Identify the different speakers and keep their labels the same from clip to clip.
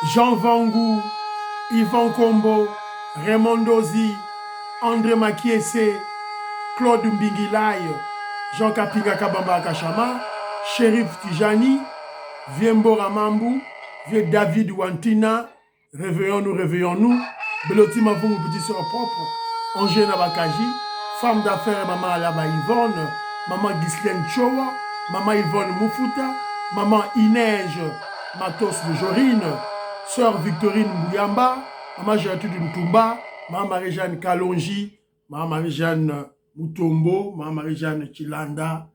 Speaker 1: Jean Vangou, Yvan Kombo, Raymond Dozi, André Makiese, Claude Mbingilay, Jean Kapinga Kabamba Kachama, Shérif Tijani, Viembo Ramambou, Vieux David Wantina, réveillons-nous, Beloti Mavou, petit soeur propre, Angèle Bakaji, femme d'affaires Maman Alaba Yvonne, Maman Ghislaine Chowa, Maman Yvonne Moufuta, Maman Inège Matos de Jorine, Sœur Victorine Mouyamba, Maman Gertrude Mtumba, Maman Marie-Jeanne Kalonji, Maman Marie-Jeanne Mutombo, Maman Marie-Jeanne Chilanda.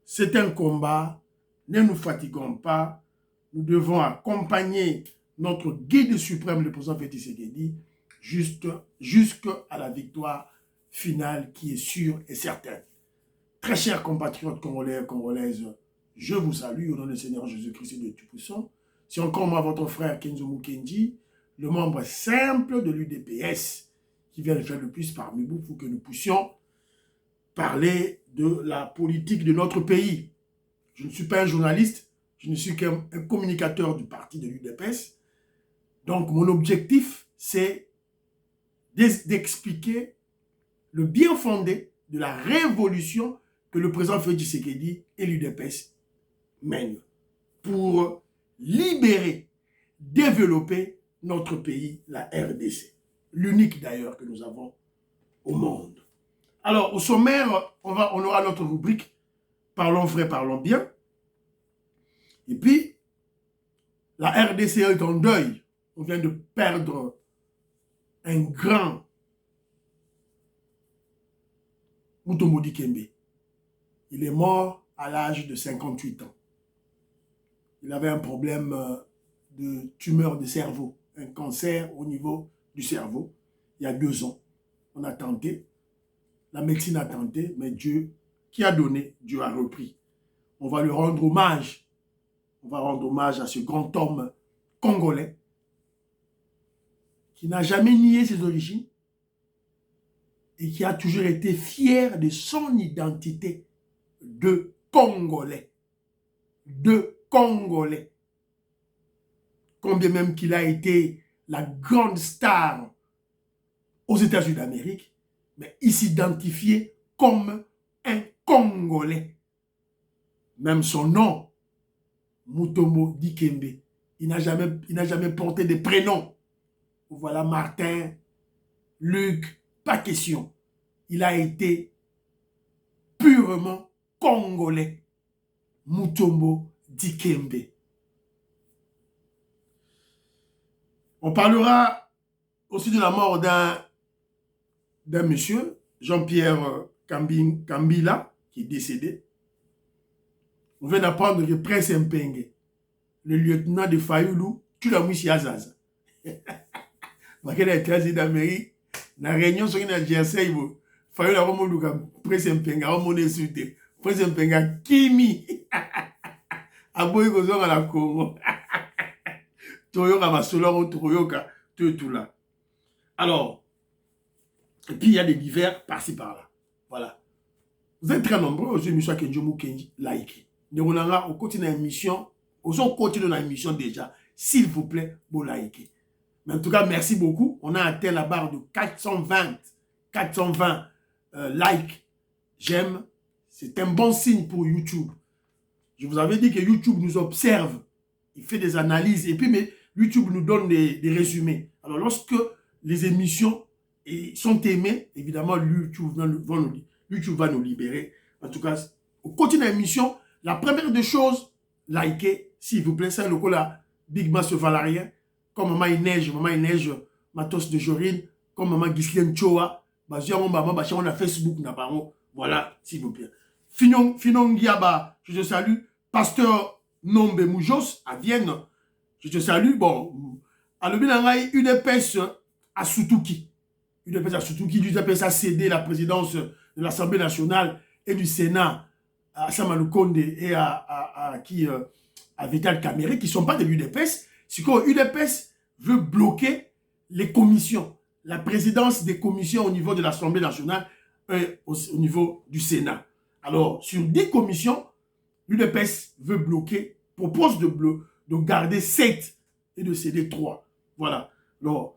Speaker 1: C'est un combat, ne nous fatiguons pas, nous devons accompagner notre guide suprême, le président Félix Tshisekedi, jusqu'à la victoire finale qui est sûre et certaine. Très chers compatriotes congolais et congolaises, je vous salue au nom du Seigneur Jésus-Christ et de Tout-Puissant. C'est encore moi, votre frère Kenzo Mukendi, le membre simple de l'UDPS, qui vient de faire le plus parmi vous pour que nous puissions parler de la politique de notre pays. Je ne suis pas un journaliste, je ne suis qu'un communicateur du parti de l'UDPS. Donc, mon objectif, c'est d'expliquer le bien fondé de la révolution que le président Félix Tshisekedi et l'UDPS mènent pour libérer, développer notre pays, la RDC. L'unique d'ailleurs que nous avons au monde. Alors, au sommaire, on aura notre rubrique « Parlons vrai, parlons bien ». Et puis, la RDC est en deuil. On vient de perdre un grand Mutombo Dikembe. Il est mort à l'âge de 58 ans. Il avait un problème de tumeur de cerveau, un cancer au niveau du cerveau. Il y a 2 ans, on a tenté, la médecine a tenté, mais Dieu qui a donné, Dieu a repris. On va lui rendre hommage. On va rendre hommage à ce grand homme congolais qui n'a jamais nié ses origines et qui a toujours été fier de son identité de Congolais. De Congolais. Combien même qu'il a été la grande star aux États-Unis d'Amérique, mais il s'identifiait comme un Congolais. Même son nom, Mutombo Dikembe, il n'a jamais porté de prénom. Voilà Martin, Luc, pas question. Il a été purement congolais. Mutombo Dikembe. On parlera aussi de la mort d'un monsieur, Jean-Pierre Kambila, qui est décédé. On vient d'apprendre que Prince Mpenge, le lieutenant de Fayoulou, tu l'as mis à Zaza. Parce est États-Unis d'Amérique, la réunion sur une GSA, Fayoulou a remonté Prince Mpenge, a remonté insulté. Prince Mpenge, Kimi, a boy à la Congo. Toyoka, Masoloro, Toyoka, tout là. Alors, et puis il y a des divers par-ci par-là. Voilà. Vous êtes très nombreux aux émissions que Njomu Kenji like. Nous allons continuer l'émission. Nous continuer l'émission déjà. S'il vous plaît, vous likez. Mais en tout cas, merci beaucoup. On a atteint la barre de 420 likes. J'aime. C'est un bon signe pour YouTube. Je vous avais dit que YouTube nous observe. Il fait des analyses. Et puis, mais YouTube nous donne des résumés. Alors, lorsque les émissions sont aimées, évidemment, YouTube va nous libérer. En tout cas, au continue l'émission, la première des choses, likez, s'il vous plaît, c'est le coup là, Big Mass Valarien, comme Maman Inège, Matos de Jorine, comme Maman Ghislaine Chowa, on a Facebook, voilà, s'il vous plaît. Finon Giaba, je te salue. Pasteur Nombe Moujos, à Vienne, je te salue. Bon, à l'Obinangaï, UDPS à Soutouki. UDPS à Soutouki, UDPS a cédé la présidence de l'Assemblée nationale et du Sénat à Samalou Konde et à Vital Kamere, qui ne sont pas de l'UDPS. C'est que l'UDPS veut bloquer les commissions, la présidence des commissions au niveau de l'Assemblée nationale et au niveau du Sénat. Alors, sur 10 commissions, l'UDPS veut bloquer, propose de garder 7 et de céder 3. Voilà. Alors,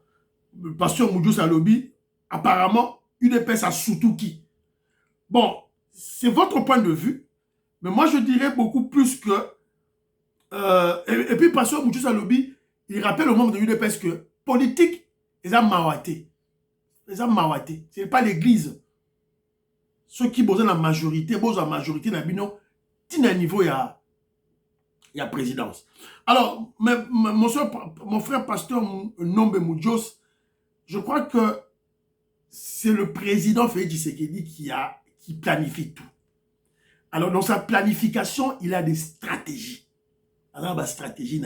Speaker 1: le pasteur Moudjou Salobi, apparemment, UDPS a surtout qui. Bon, c'est votre point de vue, mais moi je dirais beaucoup plus que... et puis, pasteur Moudjou Salobi, il rappelle aux membres de l'UDPS que politique, ils ont mawaté. Ils ont mawaté. Ce n'est pas l'église. Ceux qui besoin de la majorité, il y a un niveau, il y a présidence. Alors, mon frère pasteur Nombe Moudjos, je crois que c'est le président Félix Tshisekedi qui planifie tout. Alors, dans sa planification, il a des stratégies. Alors, la stratégie,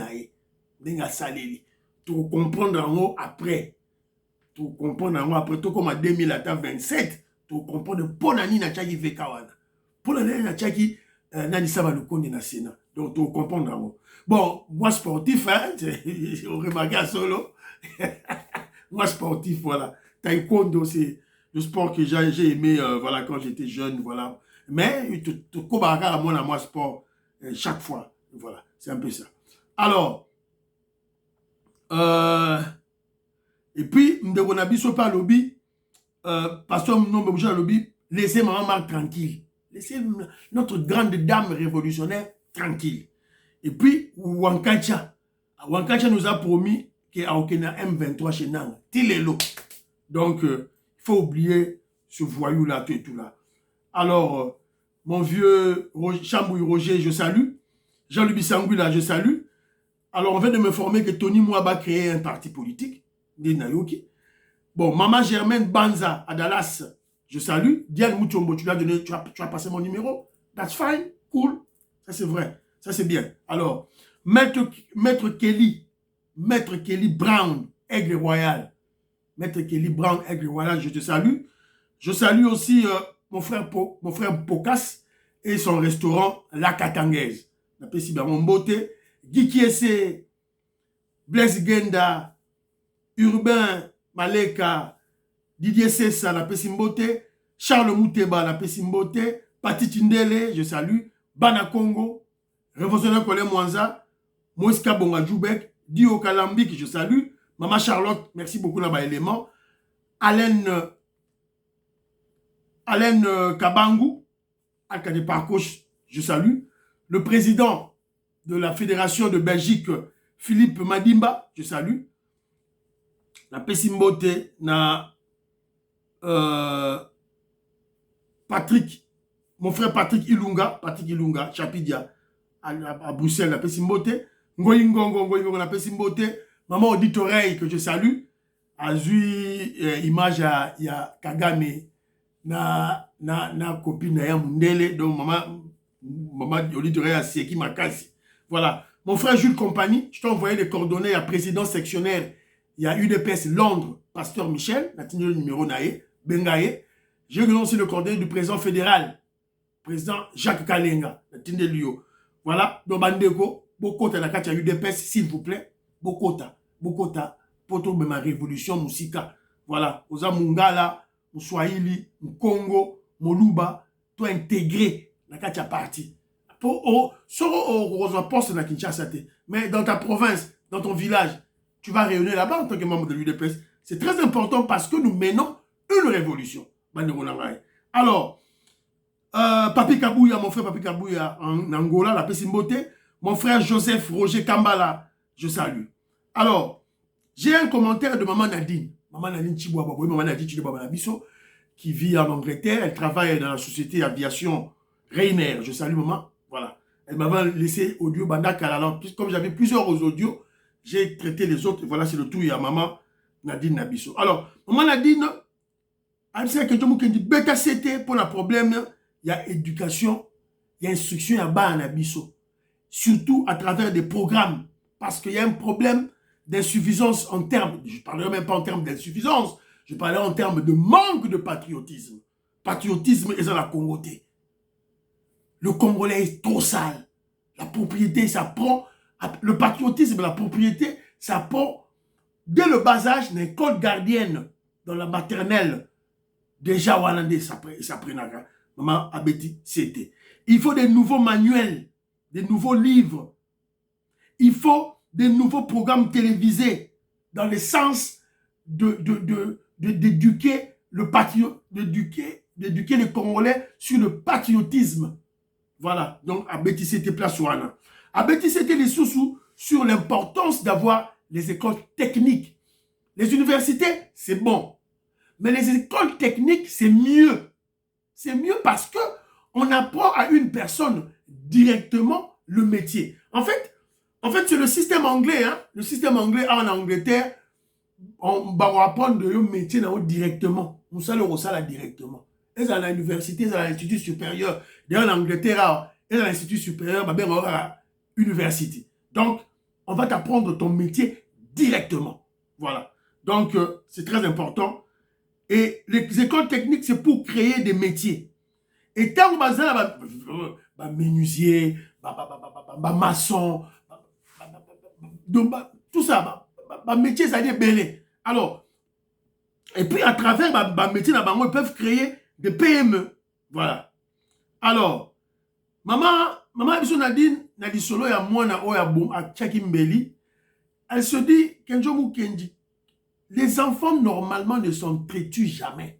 Speaker 1: pour comprendre en haut après. Pour comprendre en haut après, tout comme en 2027, pour comprendre pour nani na tchaki vekawana. Pour nani na tchaki nani saba le konde na Sénat. Donc, pour comprendre en haut. Bon, moi sportif, hein, on remarque à solo. Moi sportif, voilà. Taekwondo, c'est le sport que j'ai aimé voilà, quand j'étais jeune, voilà. Mais tout kobaraka à moi sport chaque fois, voilà. C'est un peu ça. Alors, et puis, Mdegonabiso par lobby, pasteur Nombe Moudjou lobby, laissez maman Marc tranquille. Laissez notre grande dame révolutionnaire tranquille. Et puis, Wankacha nous a promis qu'il y a M23 chez Nang. Tilelo. Donc, il faut oublier ce voyou-là, tout là. Alors, mon vieux Chambouille Roger, je salue. Jean-Louis Sangula, je salue. Alors, on vient de m'informer que Tony Mouaba a créé un parti politique, des Nayoki. Bon, Maman Germaine Banza à Dallas, je salue. Diane Mouchombo, tu as passé mon numéro. That's fine, cool. Ça, c'est vrai. Ça, c'est bien. Alors, Maître Kelly Brown, Aigle Royal. Maître Kelly Brown, Aigle Royal, je te salue. Je salue aussi mon frère Pocas et son restaurant La Katangaise. L'appelle si bien mon beauté. Guy Kiese, Blaise Genda, Urbain Maleka, Didier Sessa, la Pessimbote, Charles Mouteba, la Pessimbote, Pati Tindele, je salue, Bana Congo, Révolutionnaire Colin Mwanza, Moïska Bonga Djoubek, Dio Kalambik, je salue, Maman Charlotte, merci beaucoup là-bas, élément, Alain Kabangu, Alcade Parcoche, je salue, le président de la Fédération de Belgique, Philippe Madimba, je salue, la Pessimbote, na Patrick, mon frère Patrick Ilunga, Chapidia, à Bruxelles, la Pessimbote, Ngoyingongo, la Pessimbote, Maman Auditoreille, que je salue, Azui, image à Kagame, na copine ya Mundele, donc Maman Auditoreille à Sieki Makasi. Voilà. Mon frère Jules Compagnie, je t'ai envoyé les coordonnées à président sectionnaire. Il y a UDPS Londres, pasteur Michel, le numéro Naé, Bengaye. J'ai aussi le coordonnées du président fédéral, président Jacques Kalenga, Tindelio. Voilà. Donc, Bandeko, Bokota, la carte UDPS, s'il vous plaît. Bokota, pour trouver ma révolution, Moussika. Voilà. Oza Mungala, Mousswahili, Mkongo, Moluba, tout intégré, la carte parti. Sur poste na Kinshasa, mais dans ta province, dans ton village, tu vas rayonner là-bas en tant que membre de l'UDPS. C'est très important parce que nous menons une révolution. Alors, Papi Kabouya, mon frère Papi Kabouya en Angola, la Pessimbote, mon frère Joseph Roger Kambala, je salue. Alors, j'ai un commentaire de Maman Nadine. Maman Nadine Chiboua, Maman Nadine Chiboua Nabiso, qui vit en Angleterre. Elle travaille dans la société aviation Rainer. Je salue maman. Voilà. Elle m'avait laissé audio Bandaka. Alors, comme j'avais plusieurs audios, j'ai traité les autres. Voilà, c'est le tout. Il y a maman Nadine Nabiso. Alors, maman Nadine, elle sait que tout le monde dit bêta c'était pour le problème. Il y a éducation, il y a instruction, il y a bas en Nabiso. Surtout à travers des programmes. Parce qu'il y a un problème d'insuffisance en termes, je ne parlerai même pas en termes d'insuffisance, je parlerai en termes de manque de patriotisme. Patriotisme est dans la Congolais. Le Congolais est trop sale. La propriété, ça prend. Le patriotisme, la propriété, ça prend dès le bas âge, une école gardienne dans la maternelle. Déjà, Wallandais, ça prend. Maman Abeti, c'était. Il faut des nouveaux manuels, des nouveaux livres. Il faut des nouveaux programmes télévisés dans le sens d'éduquer d'éduquer les Congolais sur le patriotisme. Voilà, donc à Bétissété place Ouana. À Bétissété les sous sur l'importance d'avoir les écoles techniques. Les universités, c'est bon. Mais les écoles techniques, c'est mieux. C'est mieux parce que on apprend à une personne directement le métier. En fait c'est le système anglais. Hein? Le système anglais en Angleterre, on va apprendre le métier directement. On sait le ça directement. Et dans l'université, dans l'institut supérieur. D'ailleurs, en Angleterre, et dans l'institut supérieur, ben, on aura université. Donc, on va t'apprendre ton métier directement. Voilà. Donc, c'est très important. Et les écoles techniques, c'est pour créer des métiers. Et tant que vous avez menuisier, maçon, tout ça, métier, ça dit belé. Alors, et puis à travers métier, ils peuvent créer des PME. Voilà. Alors, maman Nadine, Nadine Solo, ya mwana oya bom a Tchakimbeli, elle se dit, Kenjo Mukendi, les enfants normalement ne sont têtus jamais.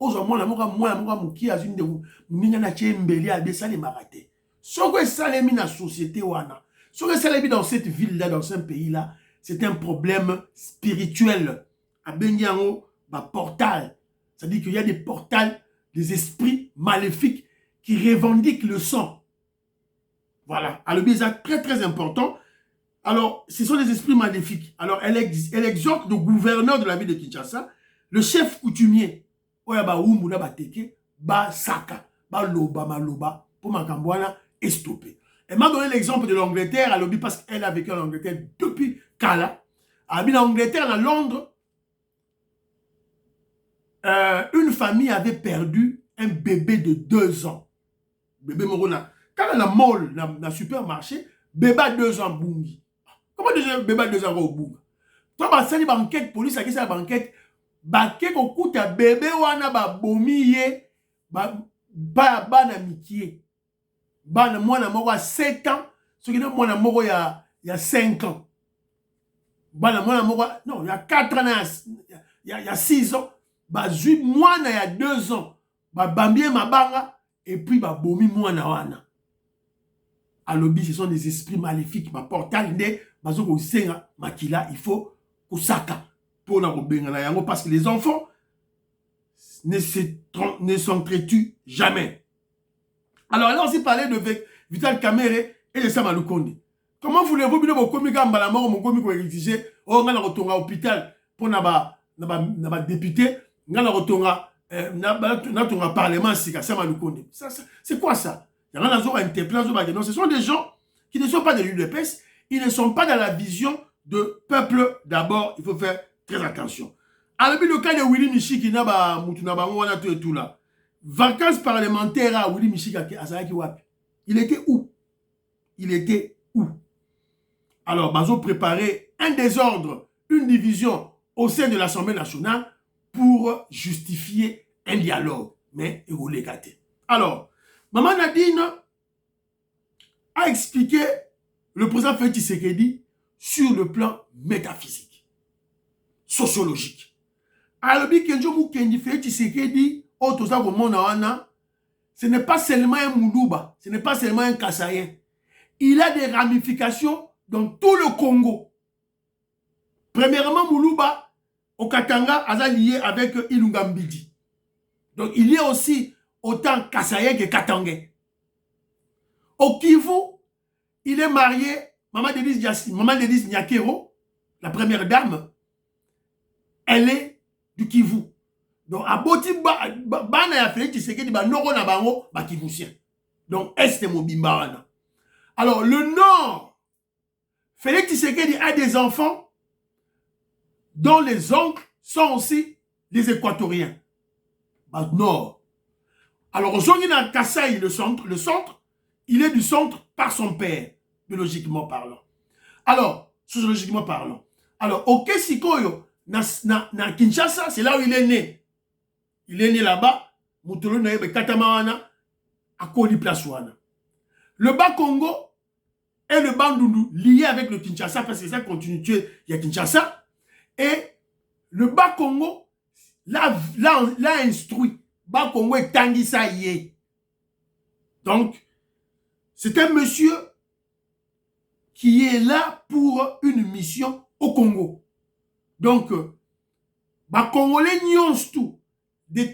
Speaker 1: Aujourd'hui, moi, muki a une de vous, n'ina Tchakimbeli a desali marate. Soko salemi na société wana. Soko salemi dans cette ville-là, dans ce pays-là, c'est un problème spirituel. À Benyango, portal. C'est-à-dire qu'il y a des portals, des esprits maléfiques qui revendiquent le sang. Voilà. Alors, c'est très très important. Alors, ce sont des esprits maléfiques. Alors, elle exhorte le gouverneur de la ville de Kinshasa, le chef coutumier, Oyaba Umuna Bateke, Saka, Loba, Maloba, pour Makambouana, et stopper. Elle m'a donné l'exemple de l'Angleterre, à l'objet parce qu'elle a vécu en Angleterre depuis Kala. Elle a mis en Angleterre, à Londres. Une famille avait perdu un bébé de 2 ans. Bébé Morona. Quand elle a mall dans le supermarché, bébé a 2 ans, bungi. Comment déjà bébé a 2 ans au bunga? Toi, tu as une enquête, police a dit ça, enquête. Baké kokuta bébé wana ba bomiye ba na mikie. Bana mwana moko a 7 ans, ce qui est mwana moko ya 5 ans. Bana mwana moko non, il y a 4 ans, il y a 6 ans. Bazui mwana ya 2 ans. Ba bambie mabanga et puis ba bomi mwana wana. Alobi, ce sont des esprits maléfiques. Ma portal nde bazo ko senga makila, il faut kusaka pour na kobenga na yango parce que les enfants ne s'entretuent jamais. Alors, elle a aussi parlé de Vital Kamere et de Sama Lukonde. Comment voulez-vous que vous communiquez en balamor, mon communiqué pour exiger, oh, on a retourné à l'hôpital pour na député, on a retourné à parlement, c'est Sama Lukonde. C'est quoi ça? Il y a un interpellation. Non, ce sont des gens qui ne sont pas de l'UDPS, ils ne sont pas dans la vision de peuple d'abord, il faut faire très attention. Alors, le cas de Willy Michi qui n'a pas tout là. Vacances parlementaires à Willy Michi il était où? Il était où? Alors, Bazo préparait un désordre, une division au sein de l'Assemblée nationale pour justifier un dialogue. Mais il voulait gâter. Alors, Maman Nadine a expliqué le président Félix Tshisekedi sur le plan métaphysique, sociologique. Alors, Félix Tshisekedi, ce n'est pas seulement un Moulouba, ce n'est pas seulement un Kassaïen. Il a des ramifications dans tout le Congo. Premièrement, Moulouba, au Katanga, est lié avec Ilunga Mbidi. Donc, il y a aussi autant Kassaïen que Katangais. Au Kivu, il est marié, Maman Denise Nyakero, la première dame, elle est du Kivu. Donc, à Botimba, Bana ya Félix Tshisekedi, Noro na bango, Kivusien. Donc, Est Mobimba wana. Alors, le Nord, Félix Tshisekedi a des enfants dont les oncles sont aussi des Équatoriens. Nord. Alors, Zongina Kassai, le centre, il est du centre par son père, biologiquement parlant. Alors, sociologiquement parlant. Alors, au Kesikoyo, na Kinshasa, c'est là où il est né. Il est né là-bas, Moutolo Naïbe Katamawana, à Koli Plaswana. Le Bas-Congo, et le Bandundu lié avec le Kinshasa, parce que c'est ça continuité, il y a Kinshasa, et le Bas-Congo l'a instruit. Bas-Congo est Tanguissa Yé. Donc, c'est un monsieur qui est là pour une mission au Congo. Donc, Congolais nyons tout, de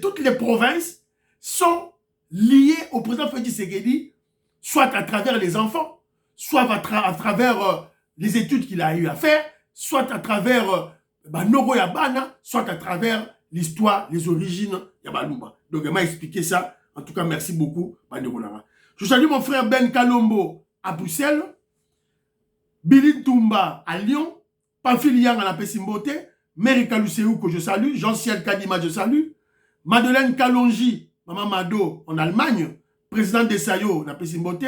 Speaker 1: toutes les provinces, sont liés au président Félix Tshisekedi, soit à travers les enfants, soit à travers les études qu'il a eu à faire, soit à travers Nogo Yabana, soit à travers l'histoire, les origines Yabaluba. Donc, il m'a expliqué ça. En tout cas, merci beaucoup. Je salue mon frère Ben Kalombo à Bruxelles, Billy Toumba à Lyon, Pamphile Yang à la Pessimbote, Mary Kaluseou que je salue, Jean-Ciel Kadima je salue, Madeleine Kalonji, Maman Mado en Allemagne, président des Sayo à la Pessimbote,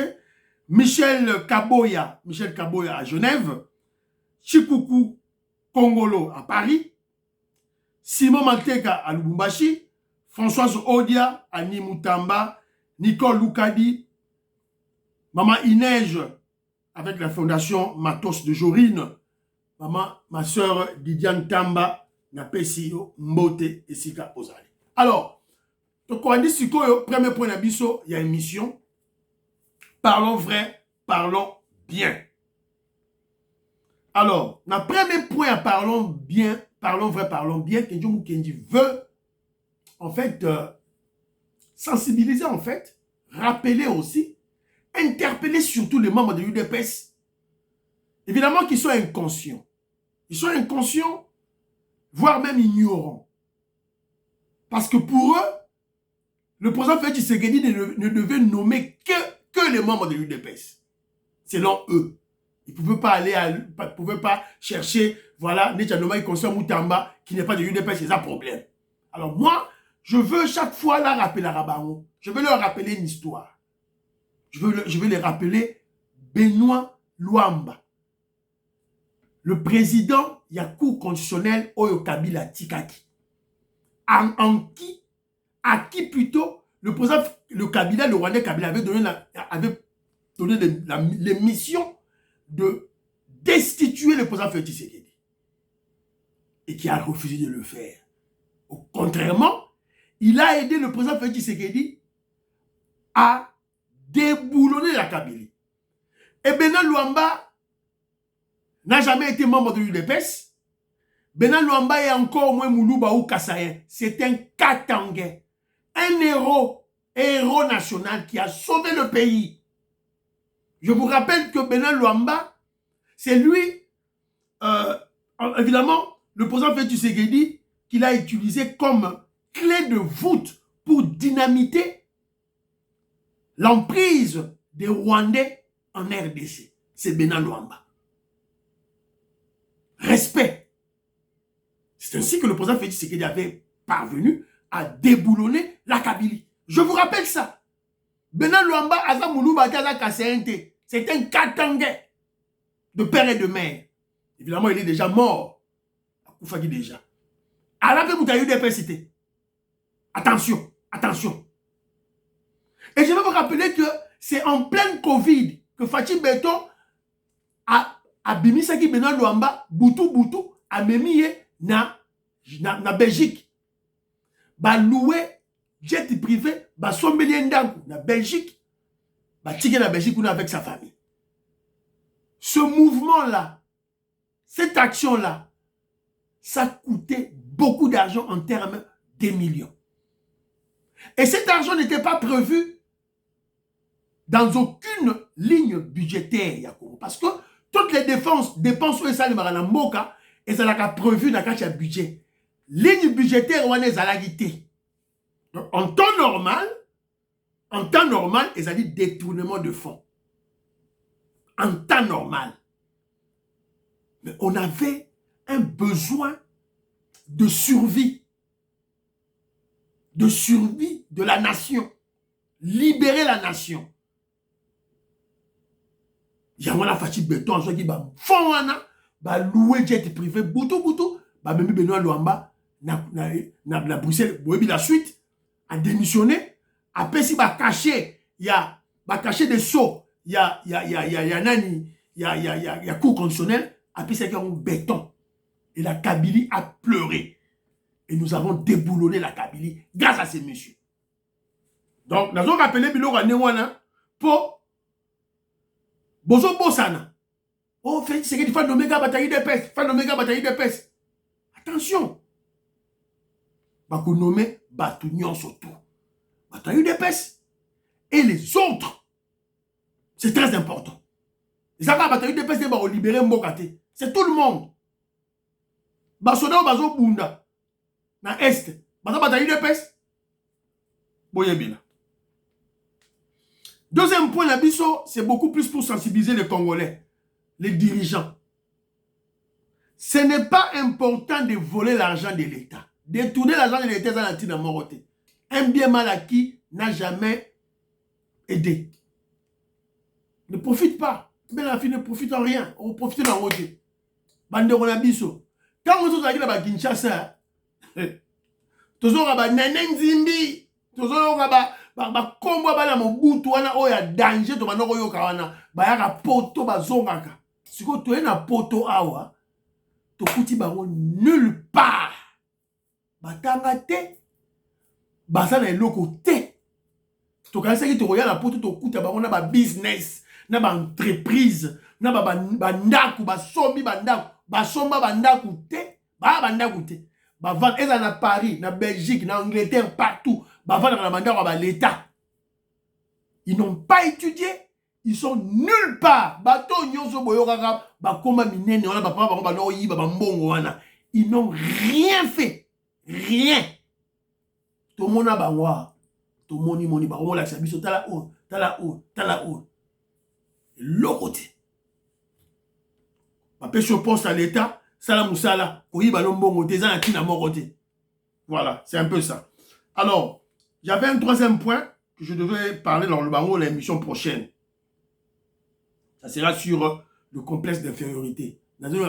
Speaker 1: Michel Kaboya à Genève, Chikuku Kongolo à Paris, Simon Manteka à Lubumbashi, Françoise Odia à Nimutamba, Nicole Loukadi, Maman Inej avec la fondation Matos de Jorine, Maman, ma soeur Didiane Tamba, na Pesio, Mbote et Sika Ozali. Alors, donc on dit que premier point d'abisso, il y a une mission. Parlons vrai, parlons bien. Alors, le premier point, parlons bien, parlons vrai, parlons bien, Kenji Kenji veut, en fait, sensibiliser, en fait, rappeler aussi, interpeller surtout les membres de l'UDPS, évidemment qu'ils sont inconscients. Ils sont inconscients, voire même ignorants. Parce que pour eux, le président Félix Tshisekedi ne devait nommer que les membres de l'UDPS. Selon eux. Ils ne pouvaient pas aller pouvaient pas chercher, voilà, Netchanoma et Constant Moutamba, qui n'est pas de l'UDPS, c'est un problème. Alors moi, je veux chaque fois la rappeler à Rabango. Je veux leur rappeler une histoire. Je veux les rappeler Benoît Luamba. Le président, il y a cour constitutionnelle Oyo Kabila Tikaki. À qui plutôt le président, le Kabila, le Rwandais Kabila avait donné les missions de destituer le président Félix Tshisekedi. Et qui a refusé de le faire. Contrairement, il a aidé le président Félix Tshisekedi à déboulonner la Kabylie. Et Benoît Luamba n'a jamais été membre de l'UDPS. Benoît Luamba est encore moins Moulouba ou Kassayen. C'est un Katangais. Un héros national qui a sauvé le pays. Je vous rappelle que Benoît Luamba, c'est lui, évidemment, le président Félix Tshisekedi, qu'il a utilisé comme clé de voûte pour dynamiter l'emprise des Rwandais en RDC. C'est Benoît Luamba. Respect. C'est ainsi que le président Félix Tshisekedi avait parvenu à déboulonner la Kabylie. Je vous rappelle ça. Benoît Luamba, Azamoulouba, Kassayenté, c'est un Katangais de père et de mère. Évidemment, il est déjà mort. Koufaki déjà. Alors que vous avez eu des PCT. Attention, attention. Et je vais vous rappeler que c'est en pleine Covid que Fatih Beton a bimisaki Benoît Luamba, Boutou, a memiye na Belgique. Ba loué jet privé, ba sombeli ndangu na Belgique, ba tike na Belgique ou avec sa famille. Ce mouvement-là, cette action-là, ça coûtait beaucoup d'argent en termes de millions. Et cet argent n'était pas prévu dans aucune ligne budgétaire, Yakobo, parce que toutes les dépenses où ça le Moka, et ça n'a prévu dans le budget. Ligne budgétaire on est à la guité. En temps normal, ils ont dit détournement de fonds. En temps normal. Mais on avait un besoin de survie. De survie de la nation. Libérer la nation. Il y a un Fatih Beton, qui dit, fonds, louer jet privé, boutou, même Benoît Luamba, na Bruxelles, la suite, a démissionné, après si caché, il y a caché des sceaux il y a nani, il y a cour constitutionnelle, après c'est un béton. Et la Kabylie a pleuré. Et nous avons déboulonné la Kabylie grâce à ces messieurs. Donc, nous avons rappelé Bilo Ranewana pour Bozo Bosana. Oh, c'est que tu fais l'oméga bataille de peste. Fais l'oméga bataille de peste. Attention. Bako nommé Batounion surtout. Bataille de peste. Et les autres. C'est très important. Les Zaka bataille de peste, ils libérer Mbokate. C'est tout le monde. Basoda ou Bazo Bunda. Dans l'Est. Bazo bataille de peste. Boyebila. Deuxième point, l'Abisso, c'est beaucoup plus pour sensibiliser les Congolais, les dirigeants. Ce n'est pas important de voler l'argent de l'État. Détourner l'argent de l'État, ça n'a pas été. Un bien mal acquis n'a jamais aidé. Ne profite pas. Mais la fille ne profite en rien. On profite dans l'autre. Bande on Abisso. Quand on a dit à Kinshasa, toujours à Nanen Zimbi, toujours à bakombo bana mobutu wana oya danger to banoko yoka wana bayaka poto bazongaka siko to na poto awa to kuti bango nulle part batanga te basa na eloko te to kansaki to koya na poto to kuta bango na ba business na ba entreprise na ba ndaku basombi bandaku basomba bandaku te ba bandaku te ba vendre eza na Paris na Belgique na Angleterre partout. Ils n'ont pas étudié, ils sont nulle part. Ils n'ont rien fait. Rien. Tout le monde a bangoua. Tout le monde a bangoua. Tala ou. L'autre côté. Ma pêche poste à l'État, Salam Moussala, voilà, c'est un peu ça. Alors, j'avais un troisième point que je devais parler dans le bango de l'émission prochaine. Ça sera sur le complexe d'infériorité. Dans une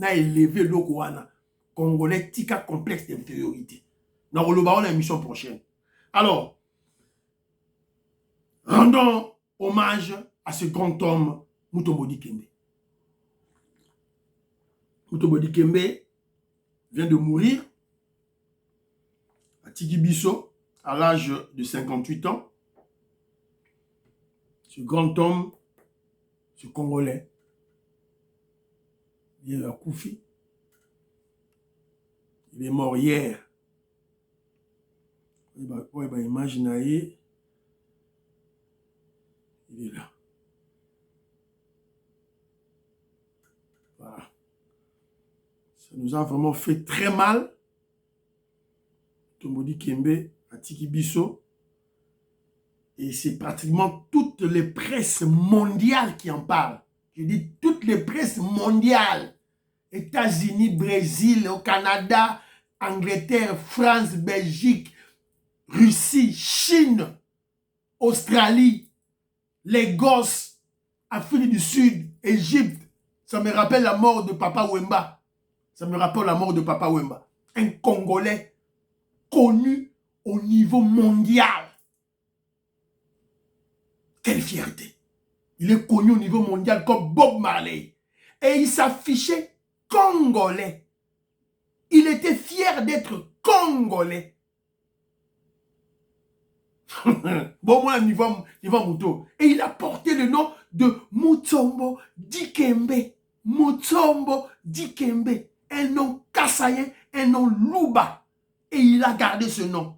Speaker 1: élevé le Congolais tika complexe d'infériorité. Dans le bango de l'émission prochaine. Alors, rendons hommage à ce grand homme, Mutombo Dikembe. Mutombo Dikembe vient de mourir à Tigibiso, à l'âge de 58 ans. Ce grand homme, ce Congolais, il est à Koufi. Il est mort hier. Imaginez, il est là. Voilà. Ça nous a vraiment fait très mal. Mutombo Dikembe à Tigibiso. Et c'est pratiquement toutes les presses mondiales qui en parlent. Je dis toutes les presses mondiales. États-Unis, Brésil, au Canada, Angleterre, France, Belgique, Russie, Chine, Australie, Lagos, Afrique du Sud, Égypte. Ça me rappelle la mort de Papa Wemba. Ça me rappelle la mort de Papa Wemba. Un Congolais connu au niveau mondial. Quelle fierté. Il est connu au niveau mondial comme Bob Marley. Et il s'affichait Congolais. Il était fier d'être Congolais. Bon, moi, niveau Mouto. Et il a porté le nom de Mutombo Dikembe. Mutombo Dikembe. Un nom kassayen, un nom louba. Et il a gardé ce nom.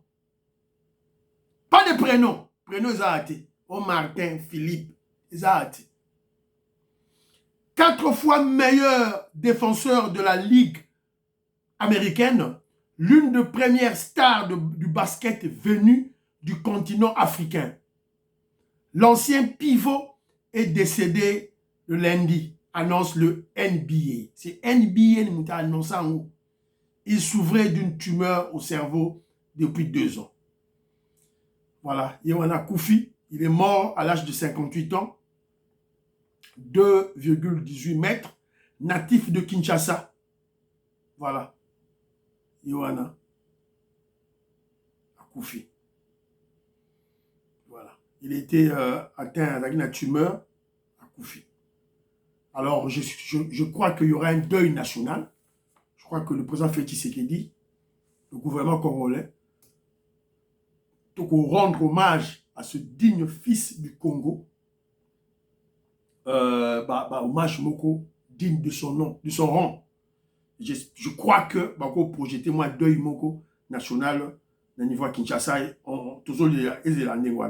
Speaker 1: Pas de prénom. Prénom, ils ont hâté. Oh, Martin, Philippe, ils ont hâté. 4 fois meilleur défenseur de la Ligue américaine, l'une des premières stars du basket venue du continent africain. L'ancien pivot est décédé le lundi, annonce le NBA. C'est NBA qui a annoncé en haut. Il souffrait d'une tumeur au cerveau depuis 2 ans. Voilà, Yoana Koufi, il est mort à l'âge de 58 ans, 2,18 mètres, natif de Kinshasa. Voilà, Yoana Koufi. Voilà, il était atteint d'une tumeur à Koufi. Alors, je crois qu'il y aura un deuil national. Je crois que le président Félix Tshisekedi, le gouvernement congolais, donc rendre hommage à ce digne fils du Congo, hommage moko digne de son nom, de son rang. Je crois que bako projeter moi deuil moko national au niveau à Kinshasa.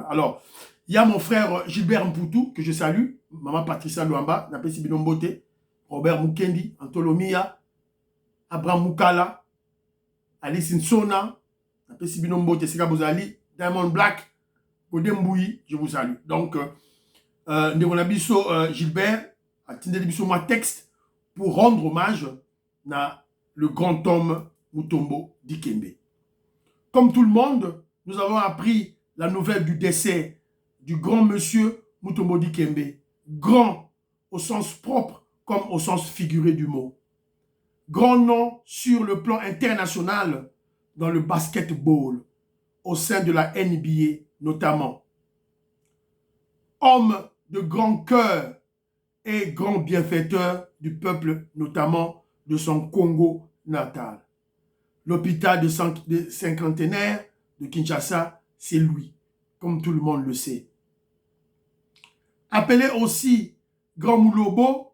Speaker 1: Alors, il y a mon frère Gilbert Mputu, que je salue, maman Patricia Luamba, Napesi Binombote, Robert Mukendi, Antolomia, Abraham Mukala, Alice Nsona, Napesi Binombote, Sika Bozali, Diamond Black, Kodemboui, je vous salue. Donc, Ndegonabiso Gilbert a Tindebiso moi texte pour rendre hommage à le grand homme Mutombo Dikembe. Comme tout le monde, nous avons appris la nouvelle du décès du grand monsieur Mutombo Dikembe. Grand au sens propre comme au sens figuré du mot. Grand nom sur le plan international dans le basketball, au sein de la NBA notamment. Homme de grand cœur et grand bienfaiteur du peuple, notamment de son Congo natal. L'hôpital de cinquantenaire de Kinshasa, c'est lui, comme tout le monde le sait. Appelé aussi Grand Moulobo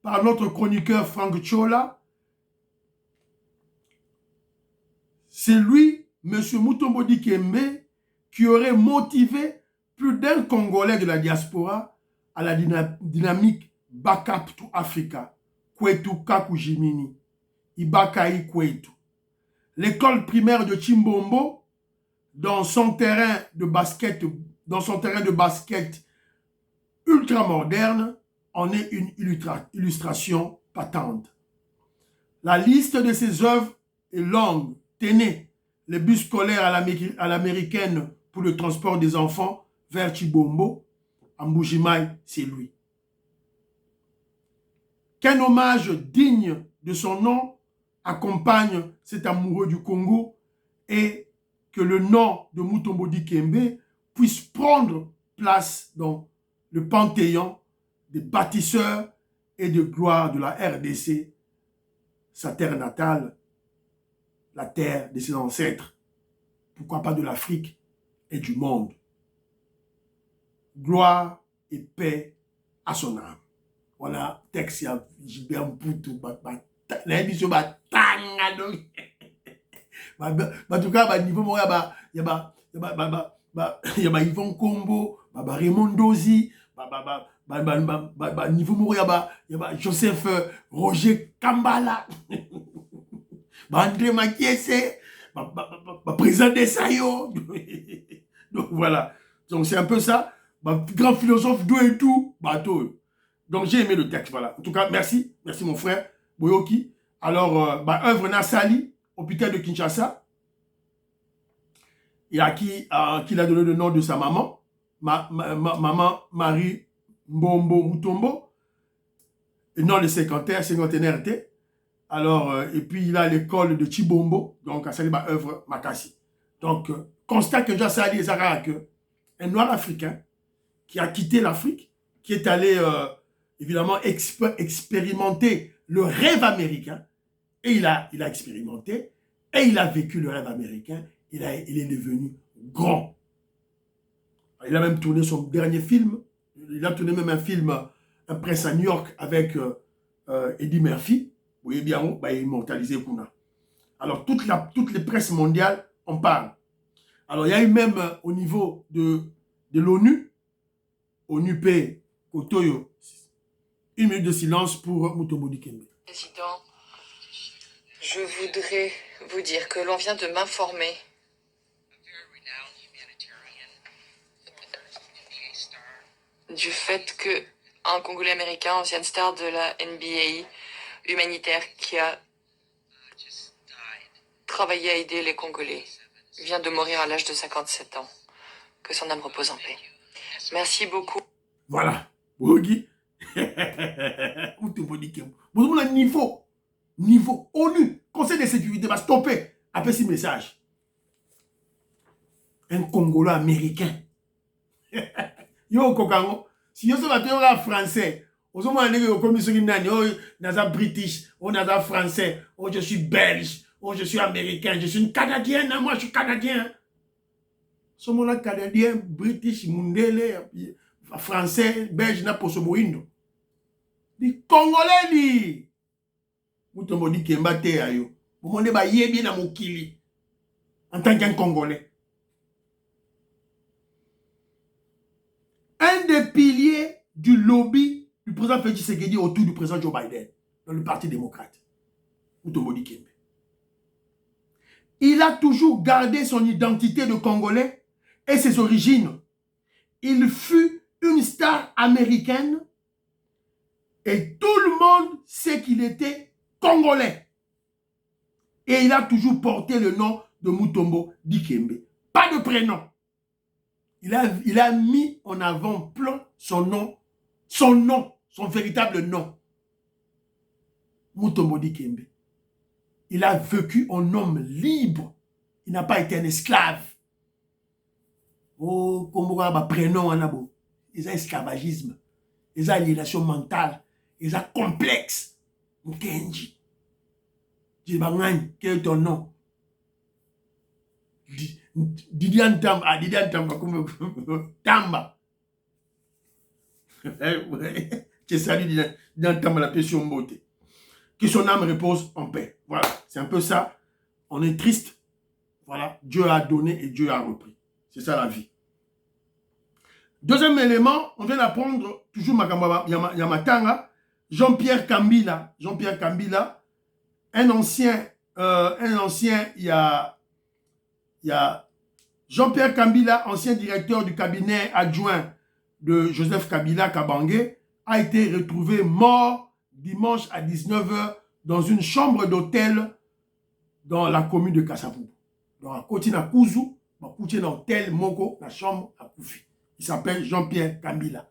Speaker 1: par notre chroniqueur Franck Chola, c'est lui, M. Mutombo Dikembe, qui aurait motivé plus d'un Congolais de la diaspora à la dynamique Backup to Africa, Kwetu Kakujimini, Ibakaï Kwetu. L'école primaire de Chimbombo, dans son terrain de basket ultra moderne, en est une illustration patente. La liste de ses œuvres est longue. Tenez, les bus scolaires à l'américaine pour le transport des enfants vers Chibombo, à Mbujimaï, c'est lui. Qu'un hommage digne de son nom accompagne cet amoureux du Congo et que le nom de Mutombo Dikembe puisse prendre place dans le panthéon des bâtisseurs et de gloire de la RDC, sa terre natale, la terre de ses ancêtres, pourquoi pas de l'Afrique et du monde. Gloire et paix à son âme. Voilà, texte ya Gilbert Mputu, na émission batanga donc. En tout cas, niveau moi il y a Yvon Kombo, Raymond Dozi, niveau moi il y a Joseph Roger Kambala, André Makiese, président des Sayo. Donc voilà. Donc c'est un peu ça. Grand philosophe d'où et tout, bateau. Donc j'ai aimé le texte, voilà. En tout cas, merci mon frère Boyoki. Alors, œuvre Nassali, hôpital de Kinshasa, et à qui il a donné le nom de sa maman, maman Marie Mbombo Mutombo, et non le cinquantenaire était. Alors, et puis il a l'école de Chibombo, donc à Saliba œuvre Makassi. Donc, constat que Jassali Zarak, un noir africain, qui a quitté l'Afrique, qui est allé évidemment expérimenter le rêve américain, et il a expérimenté, et il a vécu le rêve américain, il est devenu grand. Il a même tourné son dernier film, il a tourné même un film, Un prince à New York, avec Eddie Murphy, vous voyez bien, immortalisé Kuna. Alors, toutes les presses mondiales en parlent. Alors, il y a eu même au niveau de l'ONU, ONUP, Kotoyo, 1 minute de silence pour Mutombo Dikembe.
Speaker 2: Président, je voudrais vous dire que l'on vient de m'informer du fait que un Congolais américain, ancienne star de la NBA humanitaire, qui a travaillé à aider les Congolais, vient de mourir à l'âge de 57 ans. Que son âme repose en paix. Merci beaucoup.
Speaker 1: Voilà. Bogi. Niveau ONU, Conseil de sécurité va stopper. Après ce message. Un Congolais américain. Yo kokango. Si yo so ba te français. Ozo mo ndenge yo komi soki nani. Oh, naza british. Oh, naza français. Oh, je suis belge. Oh, je suis américain. Je suis une canadienne. Moi, je suis canadien. Somo la canadien, british, mundele, français, belge na poso moindo. Di congolais di. Mutombo di kemba te ayo. Monde ba yebi na mokili. En tant qu'un congolais. Un des piliers du lobby du président Félix Tshisekedi autour du président Joe Biden dans le Parti démocrate. Mutombo di kembe. Il a toujours gardé son identité de Congolais et ses origines. Il fut une star américaine et tout le monde sait qu'il était Congolais. Et il a toujours porté le nom de Mutombo Dikembe. Pas de prénom. Il a mis en avant-plan son véritable nom. Mutombo Dikembe. Il a vécu un homme libre. Il n'a pas été un esclave. Oh, comme on a prénom, ils ont esclavagisme. Ils ont aliénation mentale. Ils ont complexe. Mukenji. Djibangani, quel est ton nom? Didian Tamba. Ah, Didian Tamba. Tamba. Je salue Didian Tamba, la pression beauté. Que son âme repose en paix. Voilà, c'est un peu ça. On est triste. Voilà, Dieu a donné et Dieu a repris. C'est ça la vie. Deuxième élément, on vient d'apprendre, toujours Yamatanga, Jean-Pierre Kambila. Jean-Pierre Kambila, un ancien, il y a Jean-Pierre Kambila, ancien directeur du cabinet adjoint de Joseph Kabila Kabange, a été retrouvé mort dimanche à 19 h dans une chambre d'hôtel dans la commune de Kasavubu. Donc, à côté de Kuzu, dans l'hôtel Moko, la chambre à Koufi. Il s'appelle Jean-Pierre Kambila,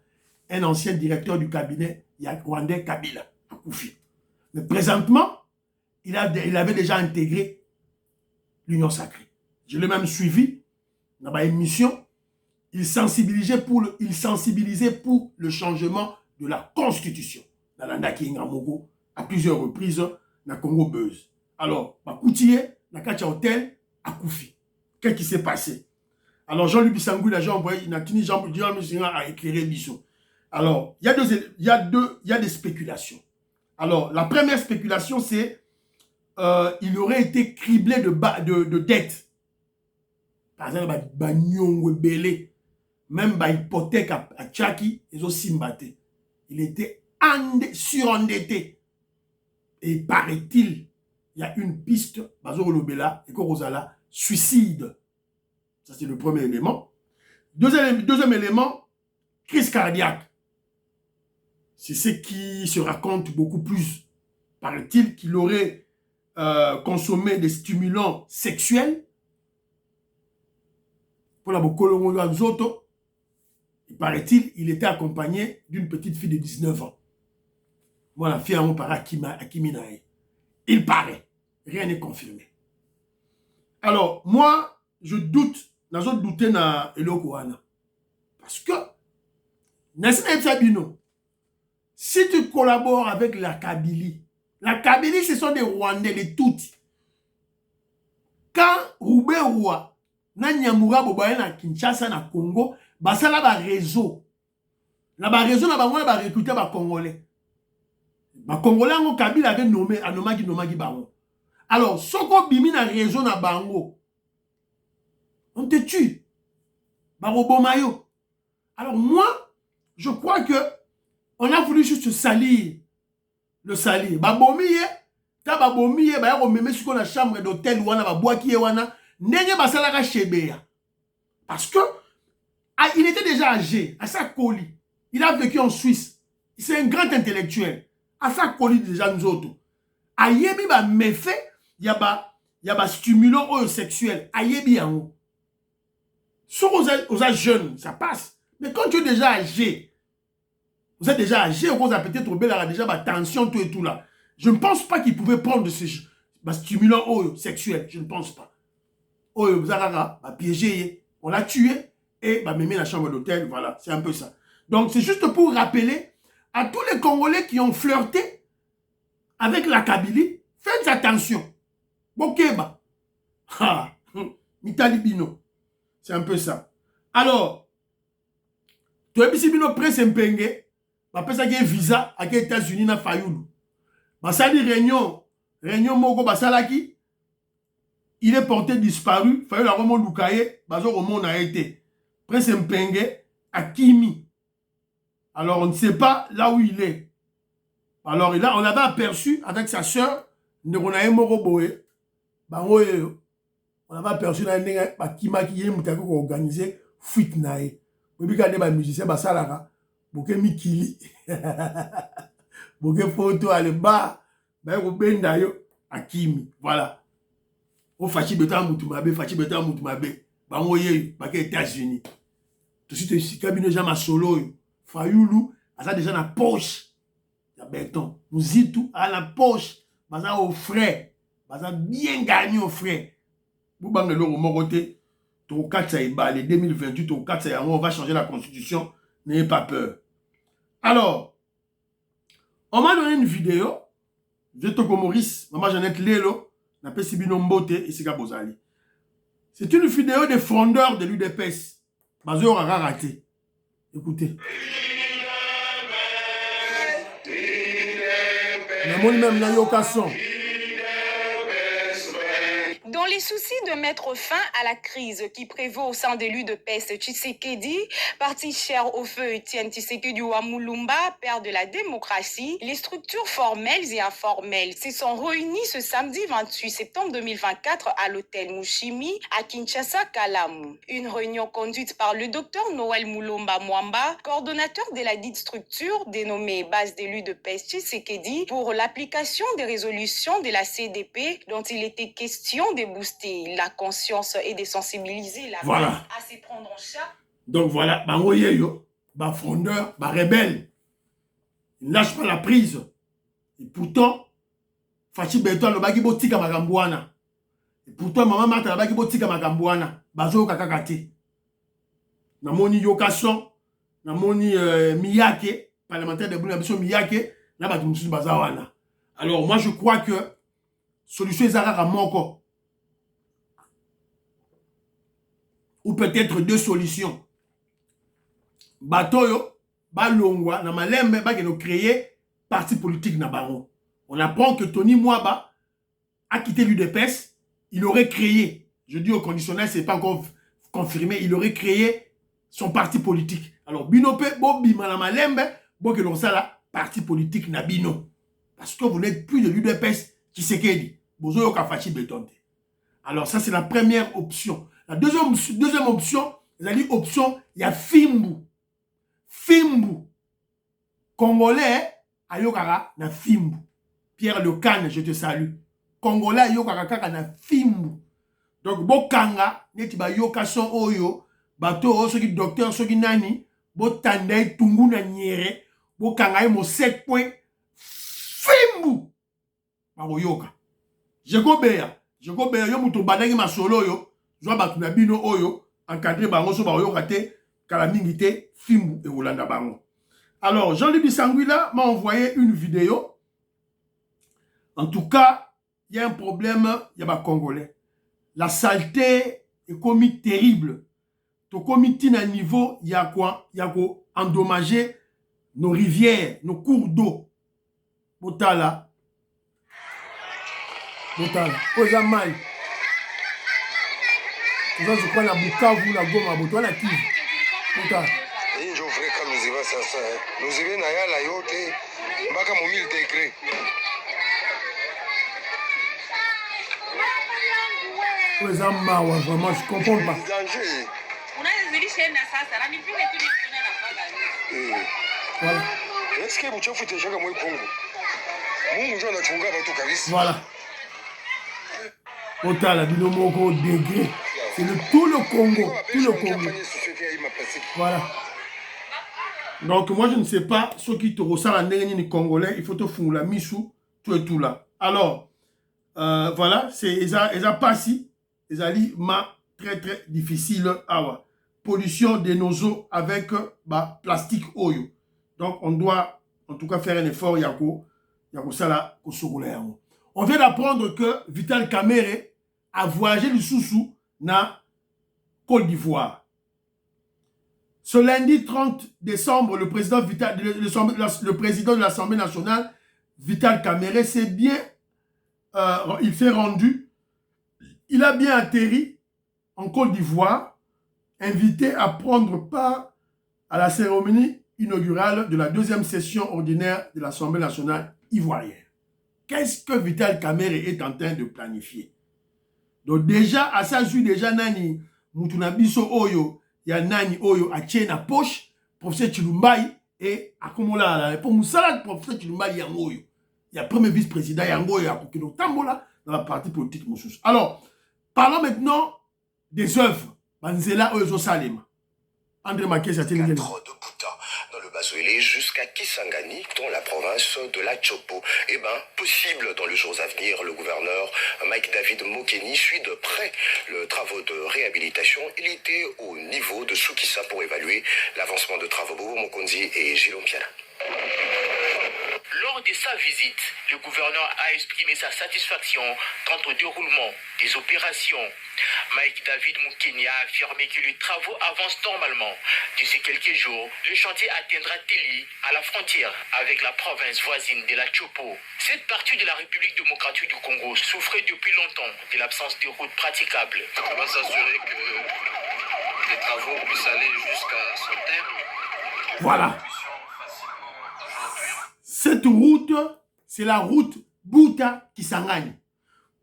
Speaker 1: un ancien directeur du cabinet Rwandais Kabila à Koufi. Mais présentement, il avait déjà intégré l'Union sacrée. Je l'ai même suivi dans ma émission. Il sensibilisait pour le changement de la Constitution. Dans la Mogo, à plusieurs reprises, dans le Congo Buzz. Alors, Koutié, dans le hôtel, à Koufi. Qu'est-ce qui s'est passé? Alors, Jean-Luc Bissangou, il a envoyé, a éclairé Bissou. Alors, il y a des spéculations. Alors, la première spéculation, c'est il aurait été criblé de dettes. Par exemple, même hypothèque à Tchaki, ils ont simbaté. Il était surendetté. Et paraît-il, il y a une piste, Bazo Lobela et Korozala, suicide. Ça, c'est le premier élément. Deuxième élément, crise cardiaque. C'est ce qui se raconte beaucoup plus. Paraît-il qu'il aurait consommé des stimulants sexuels. Pour la Bokolongo Zoto, il paraît-il, il était accompagné d'une petite fille de 19 ans. Moi, la fille à mon père, Akiminae. Il paraît. Rien n'est confirmé. Alors, moi, je doute. N'a pas douté na Elokoana. Parce que, si tu collabores avec la Kabylie, ce sont des Rwandais, des Tutsis. Quand Roubé Roua, na Nyamura Bobaye na Kinshasa na Congo, basala ba réseau. Na ba réseau na bango ba recruter ba Congolais. Ba Congolais ngo Kabila avait nommé anomaki bango. Alors, soko bimi na réseau na bango. On te tue. Ba robomayo. Alors moi, je crois que on a voulu juste salir. Le salir. Ba bomiye, ta ba bomiye ba yako meme siko na chambre d'hôtel wana ba boaki wana. Ndenge basalaka Chebeya. Parce que il était déjà âgé, à sa colis. Il a vécu en Suisse. C'est un grand intellectuel. À sa colis déjà nous autres. Ayebi ba méfait, y a ba stimulant sexuel. Ayebi yango. Sur aux jeunes, ça passe. Mais quand tu es déjà âgé, vous êtes déjà âgé, vous avez peut-être déjà ma tension, tout et tout là. Je ne pense pas qu'il pouvait prendre de ces stimulants sexuels. Je ne pense pas. Vous avez piégé, on l'a tué. et bah, même la chambre d'hôtel, voilà, c'est un peu ça. Donc c'est juste pour rappeler à tous les Congolais qui ont flirté avec la Kabylie, faites attention. Bokeba. Ha, Mitali Bino. C'est un peu ça. Alors, tu as vu Bino Prince Mpenge, après ça, il y a un visa à les États-Unis na Fayoulou. Basali réunion Moko Basalaki, il est porté disparu, Fayoulou a vraiment Lukaye, Bazo Roman a été. Prince Mpenge à Kimi. Alors, on ne sait pas là où il est. Alors, là, on l'avait aperçu avec sa sœur, Neronaye Moroboe. On avait aperçu dans un Kima qui est organisé fuite nae. Vous regardez les musiciens, Basalara, Boke Mikili. Boke photo à le bas, Bendayo, à Kimi. Voilà. Au Fachi Betan Moutumabe, Fachi Betan Moutumabe. Bangoye, Baké États-Unis. Tout de suite, Kabine Jama Solo, Fayoulou, ça déjà dans la poche. Il y a béton. Nous y tout à la poche. Baza au frais. Baza bien gagné au frais. Vous bangez le côté. Ton 4 ça y est, les 2028, ton 4 ça y est, on va changer la constitution. N'ayez pas peur. Alors, on m'a donné une vidéo. Je te comme Maurice, maman Jeannette Lelo, n'a pas si bien Mbote et Sika Bozali. C'est une vidéo des fondeurs de l'UDPS. Bazo aura raté. Écoutez. Même la yokason.
Speaker 3: Dans les soucis de mettre fin à la crise qui prévaut au sein de l'UDPS, Tshisekedi, parti cher au feu Etienne Tshisekedi Wamulumba, père de la démocratie, les structures formelles et informelles se sont réunies ce samedi 28 septembre 2024 à l'hôtel Mushimi à Kinshasa, Kalamu. Une réunion conduite par le docteur Noël Mulumba Mwamba, coordonnateur de la dite structure dénommée base de l'UDPS Tshisekedi, pour l'application des résolutions de la CDP dont il était question de booster la conscience et de sensibiliser la
Speaker 1: voilà.
Speaker 3: À se prendre en charge.
Speaker 1: Donc voilà, Bangoyeyo, fondeur, rebelle. Il ne lâche pas la prise. Et pourtant, Fachi Beto le baki botika magambouana. Et pourtant, maman Martha le baki botika magambouana. Bazo kakakati. Namoni Yokason, namoni Miyake, parlementaire de Bouna Miyake, là baki mususu bazawana. Alors moi je crois que solution ezalaka moko. Ou peut-être deux solutions. Batoyo, Balongwa, na malembe, nous créer parti politique na bango. On apprend que Tony Mwaba a quitté l'UDPS, il aurait créé, je dis au conditionnel, c'est pas encore confirmé, il aurait créé son parti politique. Alors, Binope, Bobima na malembe, que l'on sait là, parti politique na Bino. Parce que vous n'êtes plus de l'UDPS qui s'est dit. Bozo Kafachi Betonte. Alors, ça, c'est la première option. La deuxième option, il y a Fimbu. Fimbu. Congolais, ayokara na Fimbu. Pierre Le Cane, je te salue. Congolais, ayokara kaka na Fimbu. Donc, Bokanga, neti ba yokason oyo, bato, soki docteur, soki nani, Botandai, tungu na nyere, Bokanga, mo 7 points. Fimbu. Baroyoka. Je go beya, yo muto banaki masolo yo, Zwa Batuna Bino Oyo, encadré bango so baoyo kate, kalamingite, Fimbu et Olanda bango. Alors, Jean-Luc Bisangwila m'a envoyé une vidéo. En tout cas, il y a un problème, il y a pas Congolais. La saleté est commis terrible. Tout comité à niveau, il y a quoi? Il y a quoi endommager nos rivières, nos cours d'eau. Botala. Ozamal. Je crois la Bukavu, la Goma, Boto, la Kivu. Botala.
Speaker 4: Njo freka luziva sasa. Luzive na yala yote mpaka mu 1000 degrés.
Speaker 1: Ozamawa, vraiment, je comprends pas.
Speaker 4: Danger.
Speaker 1: Voilà.
Speaker 4: Est-ce que buchafu itashaka mwe Kongo? Mungu njo anachunga watu kabisa.
Speaker 1: Voilà. Otala binomoko degré. C'est tout le Congo. Tout le Congo. Voilà. Donc moi je ne sais pas ce qui te ressort en ni congolais. Il faut te foutre la misou. Tout et tout là. Alors, voilà. C'est Eza Passi. Ezali ma très très difficile. Ah ouais. pollution de nos eaux avec plastique oyo. Donc, on doit en tout cas faire un effort. On vient d'apprendre que Vital Kamerhe a voyagé du Soussou na Côte d'Ivoire. Ce lundi 30 décembre, le président de l'Assemblée nationale, Vital Kamerhe, il s'est rendu. Il a bien atterri en Côte d'Ivoire, invité à prendre part à la cérémonie inaugurale de la deuxième session ordinaire de l'Assemblée nationale ivoirienne. Qu'est-ce que Vital Kamerhe est en train de planifier? Donc déjà, à ça, déjà nani, Moutunabiso Oyo, il y a nani Oyo, à na poche, professeur Chilumbaï, et à Komola, pour Moussala, professeur Chilumbaï Yangoyo. Il y a premier vice-président Yangoyo, à Kokino Tambola, dans la partie politique Moussous. Alors, parlons maintenant des œuvres. Banzela Oyo Salema. André Makié, a-t-il
Speaker 5: de Bouta, dans le Bazoélé, jusqu'à Kisangani, dans la province de la Chopo. Eh bien, possible dans les jours à venir, le gouverneur Mike David Mokeni suit de près le travaux de réhabilitation. Il était au niveau de Soukissa pour évaluer l'avancement de travaux. Bobo Mokonzi et Gilom Piana.
Speaker 6: Lors de sa visite, le gouverneur a exprimé sa satisfaction quant au déroulement des opérations. Mike David Mokeni a affirmé que les travaux avancent normalement. D'ici quelques jours, le chantier atteindra Teli, à la frontière avec la province voisine de la Chopo. Cette partie de la République démocratique du Congo souffrait depuis longtemps de l'absence de routes praticables.
Speaker 7: On va s'assurer que les travaux puissent aller jusqu'à son terme.
Speaker 1: Voilà. Cette route, c'est la route Bouta Kisangani.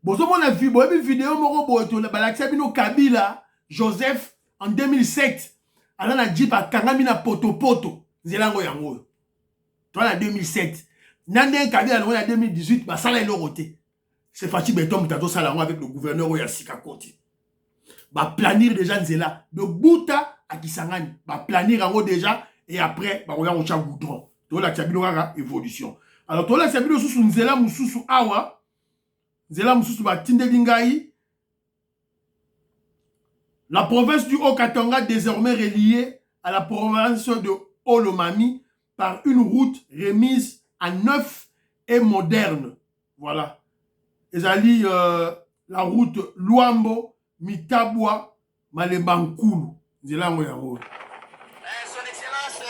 Speaker 1: Bon, on a vu une vidéo de Kabila, Joseph, en 2007. Alors, on a dit par Kangamina Poto Poto. Zélango Yango. Toi, en 2007. Nandé Kabila, en 2018, ça l'a l'oroté. C'est Fachi Betom qui a salango avec le gouverneur Oyasika Konti. Planir déjà Nzela. De Bouta à Kisangani. Planir en haut déjà. Et après, on va au goudron. Tola Tchabino évolution. Alors, Tola Tchabino sous Nzela Moussou Awa. Nzela Moussou Batinde Lingaï. La province du Haut-Katanga désormais reliée à la province de Olomami par une route remise à neuf et moderne. Voilà. Ezali la route Luambo, Mitabwa, Malembankulu. Nzela Ngoyango.
Speaker 6: Son Excellence,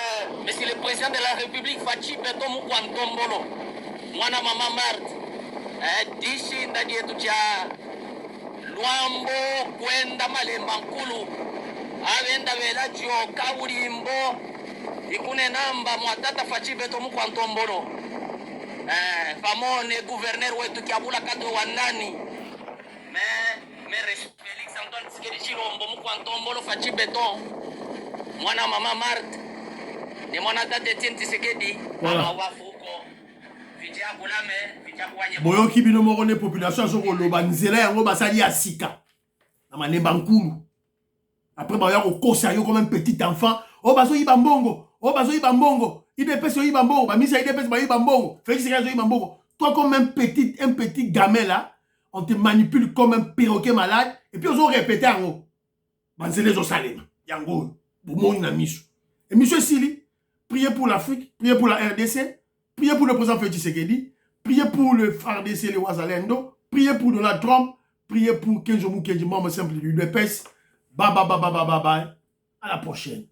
Speaker 6: Monsieur le Président de la République, Fachi Beto Mukwantombolo, Mwana Mama Marthe, dishi ndani yetu cha Luambo kwenda Malembankulu, avenda vela jio kaburimbo, ikune namba mwatata Fachi Beto Mukwantombolo, famone gouverneur wetu kiabula kato wandani, mais Félix Antoine Tshisekedi Tshilombo Mukwantombolo Fachi Beto, Mwana Mama Marthe, ni mwana tate Etienne Tshisekedi, mama wafuko, vijia kulame, vijia kuwanye.
Speaker 1: Boyo kibino morone population soko loba nzela yango basali ya sika. Na Malembankulu. Après ba yako kosa yo comme un petit enfant, oh baso yiba mbongo, oh baso yiba mbongo, IDPS yiba mbongo, ba misa IDPS ba yiba mbongo, Félix Tshisekedi yiba mbongo. Toi comme un petit gamin là, on te manipule comme un perroquet malade et puis on va répéter en haut. Banzele zo salema, yango. Et monsieur Sili, priez pour l'Afrique, priez pour la RDC, priez pour le président Félix Tshisekedi, priez pour le FARDC, le Ouazalendo, priez pour Donald Trump, priez pour Kenjo Mukendi, membre simple du UDPS. Bye. À la prochaine.